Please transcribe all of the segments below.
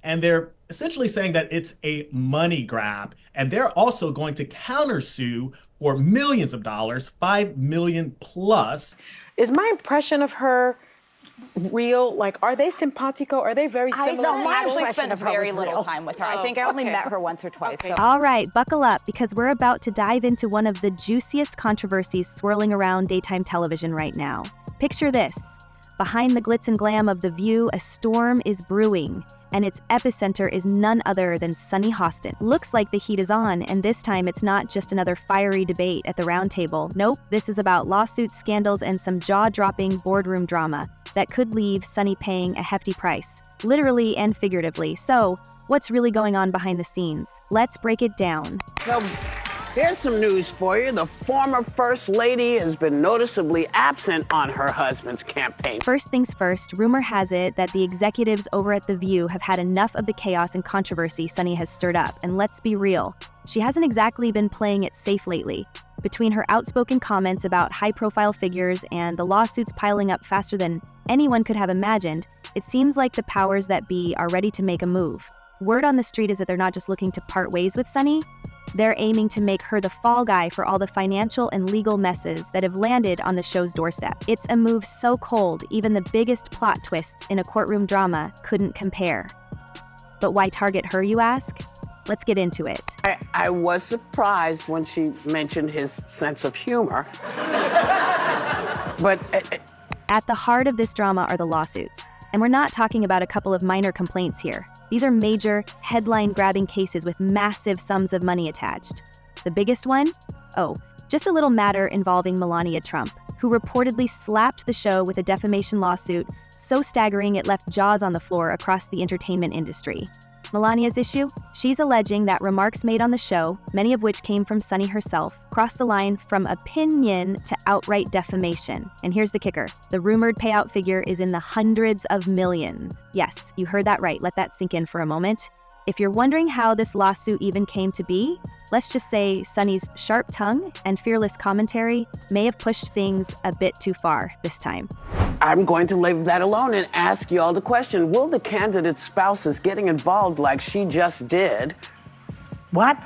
And they're essentially saying that it's a money grab. And they're also going to countersue for millions of dollars, 5 million plus. Is my impression of her real? Like, are they simpatico? Are they very similar? I actually spent very little time with her. I think I only met her once or twice. Okay. So. All right, buckle up because we're about to dive into one of the juiciest controversies swirling around daytime television right now. Picture this. Behind the glitz and glam of The View, a storm is brewing, and its epicenter is none other than Sunny Hostin. Looks like the heat is on, and this time it's not just another fiery debate at the round table. Nope, this is about lawsuits, scandals, and some jaw-dropping boardroom drama that could leave Sunny paying a hefty price, literally and figuratively. So, what's really going on behind the scenes? Let's break it down. So, here's some news for you. The former First Lady has been noticeably absent on her husband's campaign. First things first, rumor has it that the executives over at The View have had enough of the chaos and controversy Sunny has stirred up. And let's be real, she hasn't exactly been playing it safe lately. Between her outspoken comments about high-profile figures and the lawsuits piling up faster than anyone could have imagined, it seems like the powers that be are ready to make a move. Word on the street is that they're not just looking to part ways with Sunny, they're aiming to make her the fall guy for all the financial and legal messes that have landed on the show's doorstep. It's a move so cold, even the biggest plot twists in a courtroom drama couldn't compare. But why target her, you ask? Let's get into it. I was surprised when she mentioned his sense of humor. But At the heart of this drama are the lawsuits. And we're not talking about a couple of minor complaints here. These are major, headline-grabbing cases with massive sums of money attached. The biggest one? Oh, just a little matter involving Melania Trump, who reportedly slapped the show with a defamation lawsuit so staggering it left jaws on the floor across the entertainment industry. Melania's issue? She's alleging that remarks made on the show, many of which came from Sunny herself, crossed the line from opinion to outright defamation. And here's the kicker. The rumored payout figure is in the hundreds of millions. Yes, you heard that right. Let that sink in for a moment. If you're wondering how this lawsuit even came to be, let's just say Sunny's sharp tongue and fearless commentary may have pushed things a bit too far this time. I'm going to leave that alone and ask y'all the question, will the candidate's spouses getting involved like she just did? What?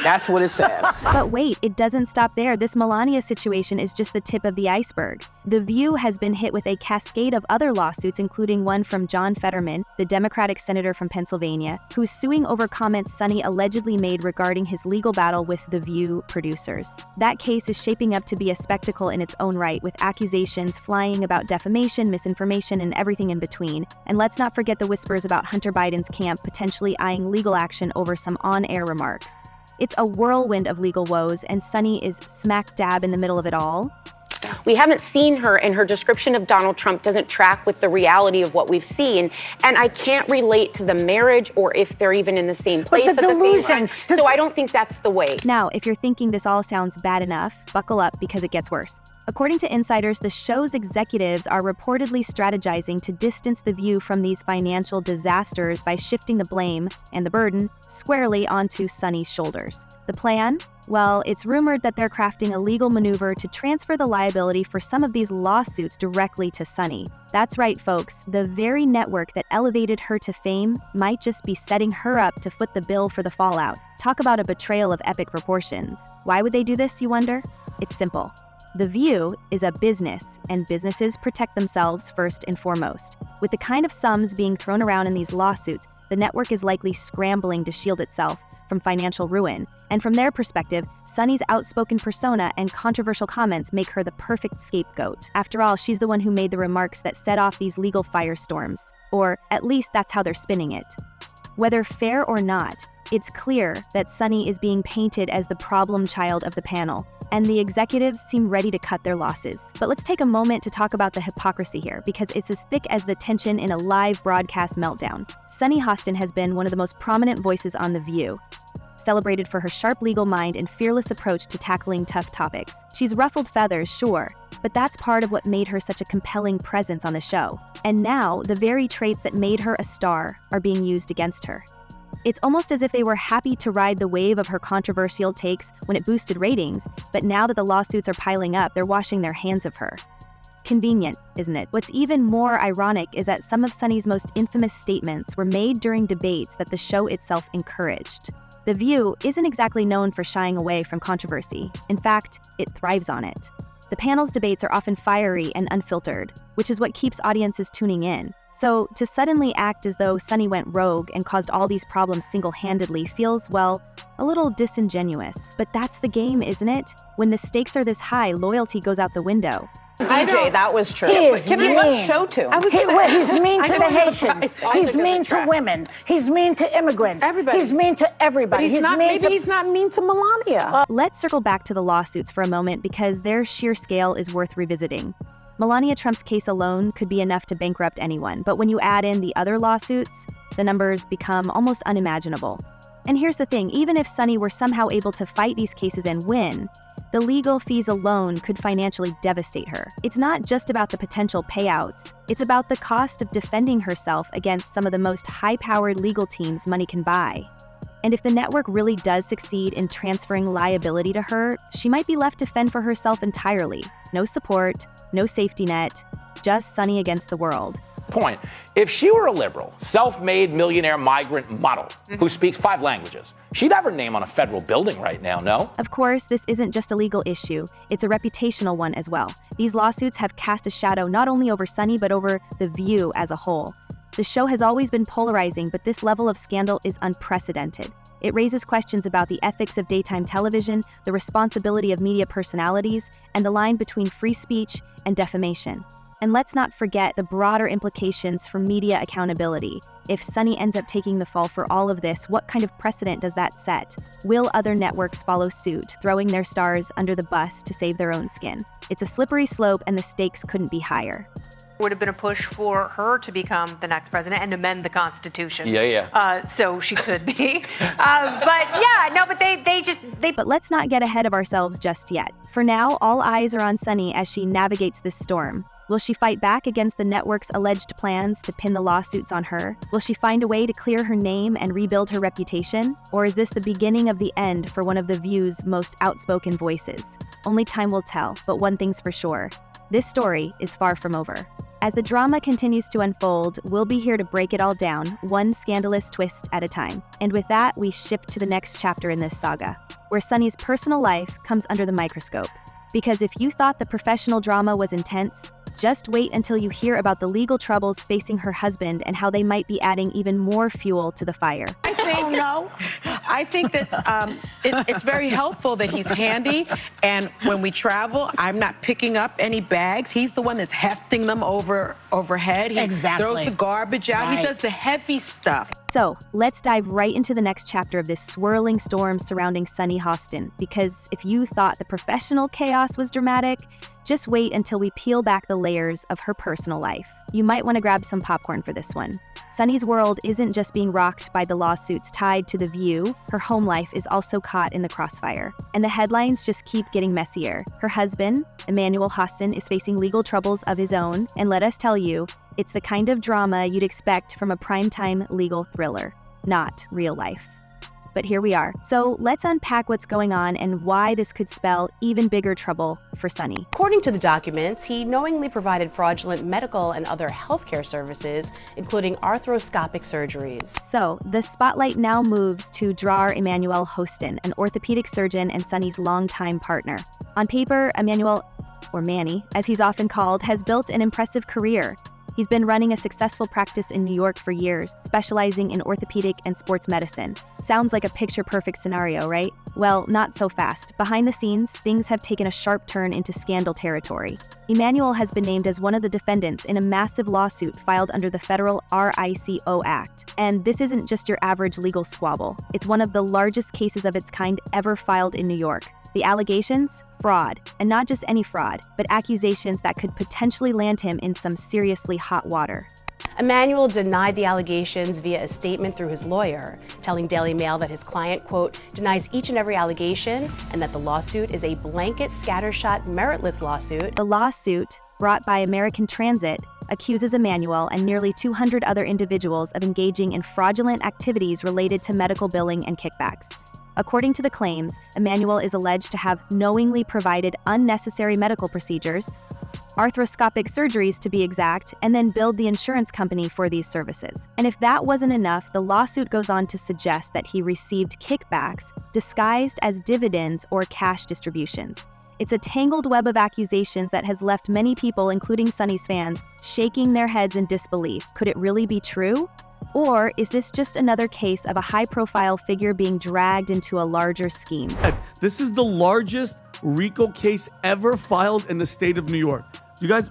That's what it says. But wait, it doesn't stop there. This Melania situation is just the tip of the iceberg. The View has been hit with a cascade of other lawsuits, including one from John Fetterman, the Democratic senator from Pennsylvania, who's suing over comments Sunny allegedly made regarding his legal battle with The View producers. That case is shaping up to be a spectacle in its own right, with accusations flying about defamation, misinformation, and everything in between. And let's not forget the whispers about Hunter Biden's camp potentially eyeing legal action over some on-air remarks. It's a whirlwind of legal woes, and Sunny is smack dab in the middle of it all. We haven't seen her, and her description of Donald Trump doesn't track with the reality of what we've seen. And I can't relate to the marriage or if they're even in the same place at the same time. So I don't think that's the way. Now, if you're thinking this all sounds bad enough, buckle up because it gets worse. According to insiders, the show's executives are reportedly strategizing to distance The View from these financial disasters by shifting the blame and the burden squarely onto Sunny's shoulders. The plan? Well, it's rumored that they're crafting a legal maneuver to transfer the liability for some of these lawsuits directly to Sunny. That's right, folks. The very network that elevated her to fame might just be setting her up to foot the bill for the fallout. Talk about a betrayal of epic proportions. Why would they do this, you wonder? It's simple. The View is a business, and businesses protect themselves first and foremost. With the kind of sums being thrown around in these lawsuits, the network is likely scrambling to shield itself from financial ruin. And from their perspective, Sunny's outspoken persona and controversial comments make her the perfect scapegoat. After all, she's the one who made the remarks that set off these legal firestorms. Or at least that's how they're spinning it. Whether fair or not, it's clear that Sunny is being painted as the problem child of the panel, and the executives seem ready to cut their losses. But let's take a moment to talk about the hypocrisy here, because it's as thick as the tension in a live broadcast meltdown. Sunny Hostin has been one of the most prominent voices on The View, celebrated for her sharp legal mind and fearless approach to tackling tough topics. She's ruffled feathers, sure, but that's part of what made her such a compelling presence on the show. And now, the very traits that made her a star are being used against her. It's almost as if they were happy to ride the wave of her controversial takes when it boosted ratings, but now that the lawsuits are piling up, they're washing their hands of her. Convenient, isn't it? What's even more ironic is that some of Sunny's most infamous statements were made during debates that the show itself encouraged. The View isn't exactly known for shying away from controversy. In fact, it thrives on it. The panel's debates are often fiery and unfiltered, which is what keeps audiences tuning in. So, to suddenly act as though Sunny went rogue and caused all these problems single-handedly feels, well, a little disingenuous. But that's the game, isn't it? When the stakes are this high, loyalty goes out the window. DJ, that was true. He is Can we mean. let show to him? He's mean to the Haitians. He's mean to women. He's mean to immigrants. Everybody. He's mean to everybody. He's not mean to Melania. Let's circle back to the lawsuits for a moment because their sheer scale is worth revisiting. Melania Trump's case alone could be enough to bankrupt anyone, but when you add in the other lawsuits, the numbers become almost unimaginable. And here's the thing, even if Sunny were somehow able to fight these cases and win, the legal fees alone could financially devastate her. It's not just about the potential payouts, it's about the cost of defending herself against some of the most high-powered legal teams money can buy. And if the network really does succeed in transferring liability to her, she might be left to fend for herself entirely. No support, no safety net, just Sunny against the world. Point. If she were a liberal, self-made millionaire migrant model who speaks 5 languages, she'd have her name on a federal building right now, no? Of course, this isn't just a legal issue, it's a reputational one as well. These lawsuits have cast a shadow not only over Sunny, but over The View as a whole. The show has always been polarizing, but this level of scandal is unprecedented. It raises questions about the ethics of daytime television, the responsibility of media personalities, and the line between free speech and defamation. And let's not forget the broader implications for media accountability. If Sunny ends up taking the fall for all of this, what kind of precedent does that set? Will other networks follow suit, throwing their stars under the bus to save their own skin? It's a slippery slope, and the stakes couldn't be higher. Would have been a push for her to become the next president and amend the Constitution. So she could be. But let's not get ahead of ourselves just yet. For now, all eyes are on Sunny as she navigates this storm. Will she fight back against the network's alleged plans to pin the lawsuits on her? Will she find a way to clear her name and rebuild her reputation? Or is this the beginning of the end for one of The View's most outspoken voices? Only time will tell, but one thing's for sure. This story is far from over. As the drama continues to unfold, we'll be here to break it all down, one scandalous twist at a time. And with that, we shift to the next chapter in this saga, where Sunny's personal life comes under the microscope. Because if you thought the professional drama was intense, just wait until you hear about the legal troubles facing her husband and how they might be adding even more fuel to the fire. I think that it's very helpful that he's handy, and when we travel, I'm not picking up any bags. He's the one that's hefting them overhead. He throws the garbage out. Right. He does the heavy stuff. So let's dive right into the next chapter of this swirling storm surrounding Sunny Hostin, because if you thought the professional chaos was dramatic, just wait until we peel back the layers of her personal life. You might want to grab some popcorn for this one. Sunny's world isn't just being rocked by the lawsuits tied to The View, her home life is also caught in the crossfire. And the headlines just keep getting messier. Her husband, Emmanuel Hostin, is facing legal troubles of his own, and let us tell you, it's the kind of drama you'd expect from a primetime legal thriller, not real life. But here we are. So let's unpack what's going on and why this could spell even bigger trouble for Sunny. According to the documents, he knowingly provided fraudulent medical and other healthcare services, including arthroscopic surgeries. So the spotlight now moves to Drawer Emmanuel Hostin, an orthopedic surgeon and Sunny's longtime partner. On paper, Emmanuel, or Manny, as he's often called, has built an impressive career. He's been running a successful practice in New York for years, specializing in orthopedic and sports medicine. Sounds like a picture-perfect scenario, right? Well, not so fast. Behind the scenes, things have taken a sharp turn into scandal territory. Emmanuel has been named as one of the defendants in a massive lawsuit filed under the federal RICO Act. And this isn't just your average legal squabble. It's one of the largest cases of its kind ever filed in New York. The allegations? Fraud. And not just any fraud, but accusations that could potentially land him in some seriously hot water. Emmanuel denied the allegations via a statement through his lawyer, telling Daily Mail that his client, quote, denies each and every allegation and that the lawsuit is a blanket, scattershot, meritless lawsuit. The lawsuit, brought by American Transit, accuses Emmanuel and nearly 200 other individuals of engaging in fraudulent activities related to medical billing and kickbacks. According to the claims, Emmanuel is alleged to have knowingly provided unnecessary medical procedures, arthroscopic surgeries to be exact, and then billed the insurance company for these services. And if that wasn't enough, the lawsuit goes on to suggest that he received kickbacks disguised as dividends or cash distributions. It's a tangled web of accusations that has left many people, including Sunny's fans, shaking their heads in disbelief. Could it really be true? Or is this just another case of a high-profile figure being dragged into a larger scheme? This is the largest RICO case ever filed in the state of New York. You guys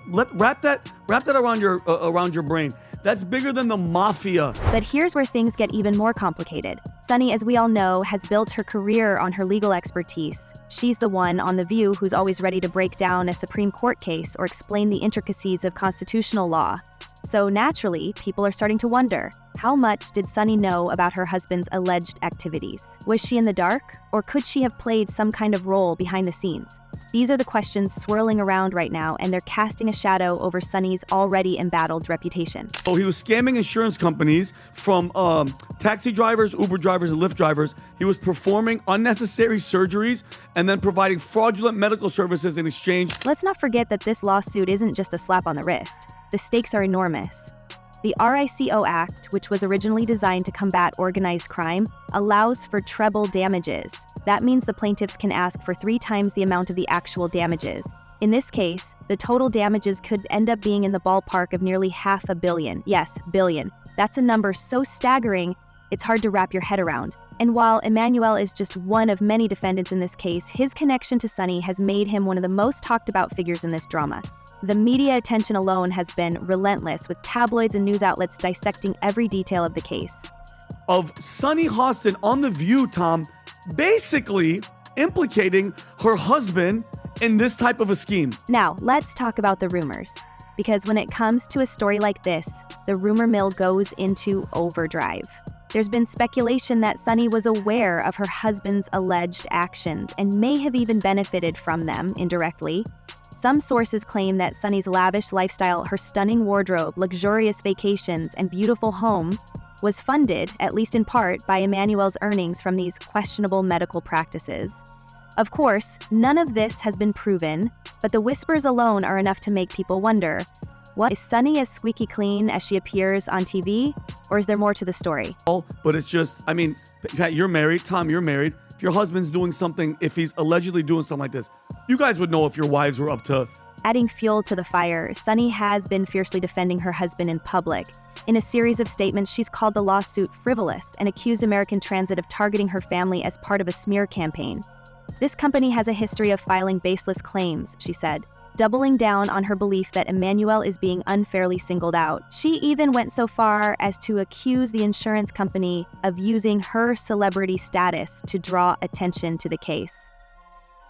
wrap that around your brain. That's bigger than the mafia. But here's where things get even more complicated. Sunny, as we all know, has built her career on her legal expertise. She's the one on The View who's always ready to break down a Supreme Court case or explain the intricacies of constitutional law. So naturally, people are starting to wonder, how much did Sunny know about her husband's alleged activities? Was she in the dark, or could she have played some kind of role behind the scenes? These are the questions swirling around right now, and they're casting a shadow over Sunny's already embattled reputation. Oh, he was scamming insurance companies from taxi drivers, Uber drivers, and Lyft drivers. He was performing unnecessary surgeries and then providing fraudulent medical services in exchange. Let's not forget that this lawsuit isn't just a slap on the wrist. The stakes are enormous. The RICO Act, which was originally designed to combat organized crime, allows for treble damages. That means the plaintiffs can ask for 3 times the amount of the actual damages. In this case, the total damages could end up being in the ballpark of nearly $500 million. Yes, billion. That's a number so staggering, it's hard to wrap your head around. And while Emmanuel is just one of many defendants in this case, his connection to Sunny has made him one of the most talked about figures in this drama. The media attention alone has been relentless, with tabloids and news outlets dissecting every detail of the case. Of Sunny Hostin on The View, Tom, basically implicating her husband in this type of a scheme. Now, let's talk about the rumors. Because when it comes to a story like this, the rumor mill goes into overdrive. There's been speculation that Sunny was aware of her husband's alleged actions and may have even benefited from them indirectly. Some sources claim that Sunny's lavish lifestyle, her stunning wardrobe, luxurious vacations, and beautiful home was funded, at least in part, by Emmanuel's earnings from these questionable medical practices. Of course, none of this has been proven, but the whispers alone are enough to make people wonder, is Sunny as squeaky clean as she appears on TV, or is there more to the story? But it's just, I mean, Pat, you're married. Tom, you're married. If your husband's doing something, if he's allegedly doing something like this, you guys would know if your wives were up to... Adding fuel to the fire, Sunny has been fiercely defending her husband in public. In a series of statements, she's called the lawsuit frivolous and accused American Transit of targeting her family as part of a smear campaign. This company has a history of filing baseless claims, she said, doubling down on her belief that Emmanuel is being unfairly singled out. She even went so far as to accuse the insurance company of using her celebrity status to draw attention to the case.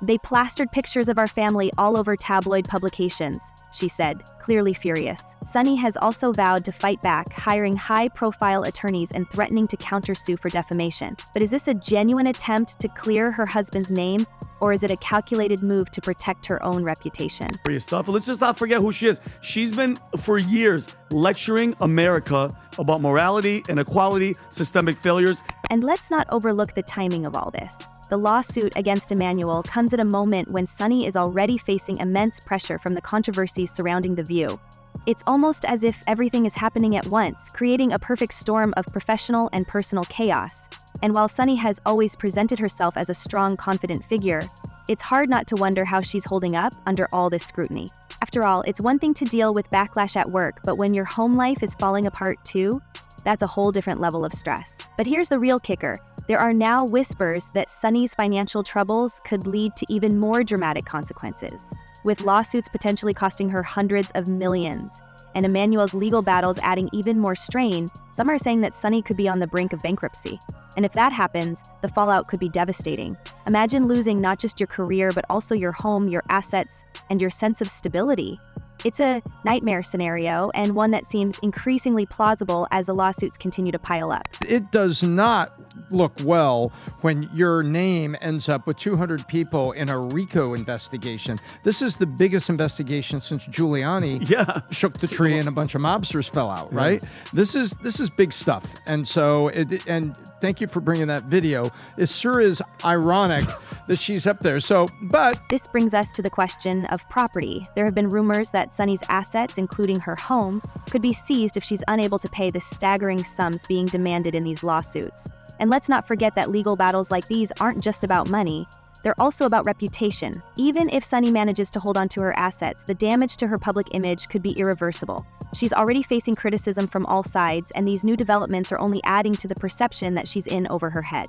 They plastered pictures of our family all over tabloid publications, she said, clearly furious. Sunny has also vowed to fight back, hiring high-profile attorneys and threatening to countersue for defamation. But is this a genuine attempt to clear her husband's name, or is it a calculated move to protect her own reputation? Stuff. Let's just not forget who she is. She's been, for years, lecturing America about morality, inequality, systemic failures. And let's not overlook the timing of all this. The lawsuit against Emmanuel comes at a moment when Sunny is already facing immense pressure from the controversies surrounding The View. It's almost as if everything is happening at once, creating a perfect storm of professional and personal chaos. And while Sunny has always presented herself as a strong, confident figure, it's hard not to wonder how she's holding up under all this scrutiny. After all, it's one thing to deal with backlash at work, but when your home life is falling apart too, that's a whole different level of stress. But here's the real kicker. There are now whispers that Sunny's financial troubles could lead to even more dramatic consequences, with lawsuits potentially costing her hundreds of millions. And Emmanuel's legal battles adding even more strain. Some are saying that Sunny could be on the brink of bankruptcy. And if that happens, the fallout could be devastating. Imagine losing not just your career, but also your home, your assets, and your sense of stability. It's a nightmare scenario, and one that seems increasingly plausible as the lawsuits continue to pile up. It does not look well when your name ends up with 200 people in a RICO investigation. This is the biggest investigation since Giuliani shook the tree and a bunch of mobsters fell out, right? This is big stuff. And so, thank you for bringing that video. It sure is ironic that she's up there. But this brings us to the question of property. There have been rumors that Sunny's assets, including her home, could be seized if she's unable to pay the staggering sums being demanded in these lawsuits. And let's not forget that legal battles like these aren't just about money. They're also about reputation. Even if Sunny manages to hold on to her assets, the damage to her public image could be irreversible. She's already facing criticism from all sides, and these new developments are only adding to the perception that she's in over her head.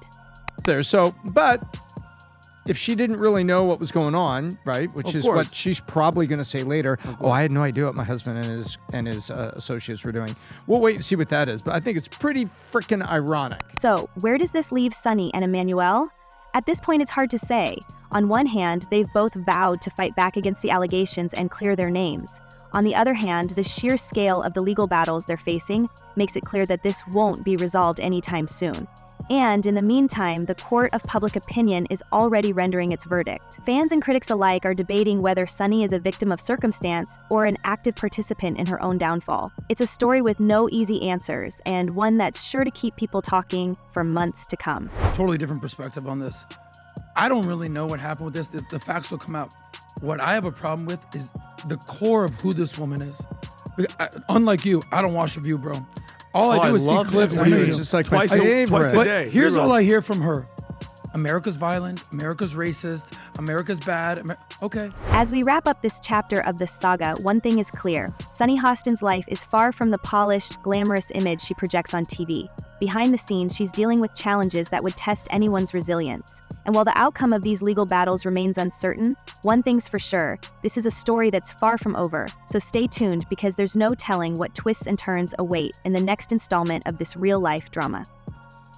But if she didn't really know what was going on, right, which is what she's probably going to say later, I had no idea what my husband and his associates were doing. We'll wait and see what that is, but I think it's pretty freaking ironic. So, where does this leave Sunny and Emmanuel? At this point, it's hard to say. On one hand, they've both vowed to fight back against the allegations and clear their names. On the other hand, the sheer scale of the legal battles they're facing makes it clear that this won't be resolved anytime soon. And in the meantime, the court of public opinion is already rendering its verdict. Fans and critics alike are debating whether Sunny is a victim of circumstance or an active participant in her own downfall. It's a story with no easy answers, and one that's sure to keep people talking for months to come. Totally different perspective on this. I don't really know what happened with this. The facts will come out. What I have a problem with is the core of who this woman is. Unlike you, I don't watch The View, bro. All I do is see clips. It's just like twice a day. Here's all I hear from her. America's violent, America's racist, America's bad. Okay. As we wrap up this chapter of this saga, one thing is clear. Sunny Hostin's life is far from the polished, glamorous image she projects on TV. Behind the scenes, she's dealing with challenges that would test anyone's resilience. And while the outcome of these legal battles remains uncertain, one thing's for sure, this is a story that's far from over. So stay tuned, because there's no telling what twists and turns await in the next installment of this real-life drama.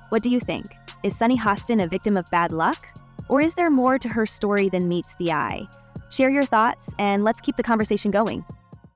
What do you think? Is Sunny Hostin a victim of bad luck? Or is there more to her story than meets the eye? Share your thoughts, and let's keep the conversation going.